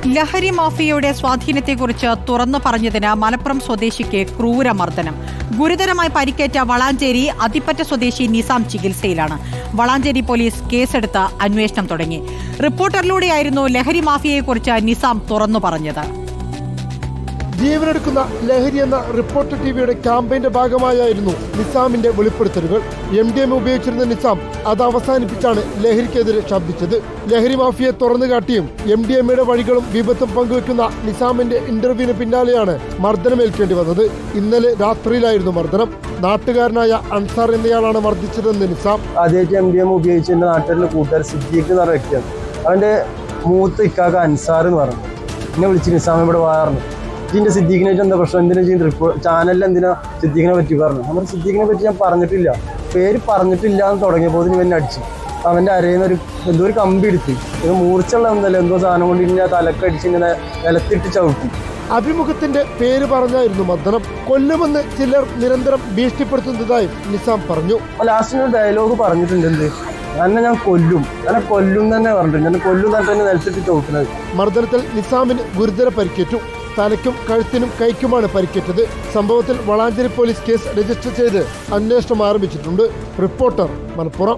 ലഹരി മാഫിയയുടെ സ്വാധീനത്തെക്കുറിച്ച് തുറന്നു പറഞ്ഞതിന് മലപ്പുറം സ്വദേശിക്ക് ക്രൂരമർദ്ദനം. ഗുരുതരമായി പരിക്കേറ്റ വളാഞ്ചേരി അതിപ്പറ്റ സ്വദേശി നിസാം ചികിത്സയിലാണ്. വളാഞ്ചേരി പോലീസ് കേസെടുത്ത് അന്വേഷണം തുടങ്ങി. റിപ്പോർട്ടറിലൂടെയായിരുന്നു ലഹരി മാഫിയയെക്കുറിച്ച് നിസാം തുറന്നു പറഞ്ഞത്. ജീവനെടുക്കുന്ന ലഹരി എന്ന റിപ്പോർട്ടർ ടിവിയുടെ ക്യാമ്പയിന്റെ ഭാഗമായായിരുന്നു നിസാമിന്റെ വെളിപ്പെടുത്തലുകൾ. MDMA ഉപയോഗിച്ചിരുന്ന നിസാം അത് അവസാനിപ്പിച്ചാണ് ലഹരിക്കെതിരെ ശബ്ദിച്ചത്. ലഹരി മാഫിയെ തുറന്നു കാട്ടിയും MDMAയുടെ വഴികളും വിപത്തും പങ്കുവെക്കുന്ന നിസാമിന്റെ ഇന്റർവ്യൂവിന് പിന്നാലെയാണ് മർദ്ദനമേൽക്കേണ്ടി വന്നത്. ഇന്നലെ രാത്രിയിലായിരുന്നു മർദ്ദനം. നാട്ടുകാരനായ അൻസാർ എന്നയാളാണ് മർദ്ദിച്ചതെന്ന് നിസാം. ആദ്യമായിട്ട് MDMA ഉപയോഗിച്ച് എന്റെ നാട്ടിലെ കൂട്ടുകാർ സിദ്ദീഖ് എന്ന് പറഞ്ഞ വ്യക്തിയാണ്. അവന്റെ മൂത്ത ഇക്കാക്ക അൻസാർ എന്ന് പറഞ്ഞു. എന്നെ വിളിച്ച് നിസാം ഇവിടെ വാറുന്നു. ഇതിന്റെ സിദ്ദീഖിനായിട്ട് എന്താ പ്രശ്നം, എന്തിനാ ചാനലിൽ എന്തിനാ സിദ്ദീഖിനെ പറ്റി പറഞ്ഞു. നമ്മൾ സിദ്ദീഖിനെ പറ്റി ഞാൻ പറഞ്ഞിട്ടില്ല, പേര് പറഞ്ഞിട്ടില്ല എന്ന് തുടങ്ങിയപ്പോൾ ഇവന്നെ അടിച്ചു. അവന്റെ അരയുന്ന എന്തോ ഒരു കമ്പി എടുത്ത് മൂർച്ചുള്ള എന്തോ സാധനം കൊണ്ട് ഇങ്ങനെ തലക്കടിച്ച് ഇങ്ങനെ നിലത്തിട്ട് ചവിട്ടി. അഭിമുഖത്തിന്റെ പേര് പറഞ്ഞായിരുന്നു മർദ്ദനം. കൊല്ലുമെന്ന് ചിലർ നിരന്തരം ഭീഷണിപ്പെടുത്തുന്നതായും നിസാം പറഞ്ഞു. ലാസ്റ്റിന് ഒരു ഡയലോഗ് പറഞ്ഞിട്ടുണ്ട്, എന്ത് ഞാൻ കൊല്ലും തന്നെ പറഞ്ഞിട്ടുണ്ട്. ഞാൻ കൊല്ലും തന്നെ നിലത്തിട്ട് ചവിട്ടുന്നത്. മർദ്ദനത്തിൽ നിസാമിന് ഗുരുതര പരിക്കേറ്റു. തലയ്ക്കും കഴുത്തിനും കൈക്കുമാണ് പരിക്കേറ്റത്. സംഭവത്തിൽ വളാഞ്ചേരി പോലീസ് കേസ് രജിസ്റ്റർ ചെയ്ത് അന്വേഷണം ആരംഭിച്ചിട്ടുണ്ട്. റിപ്പോർട്ടർ, മലപ്പുറം.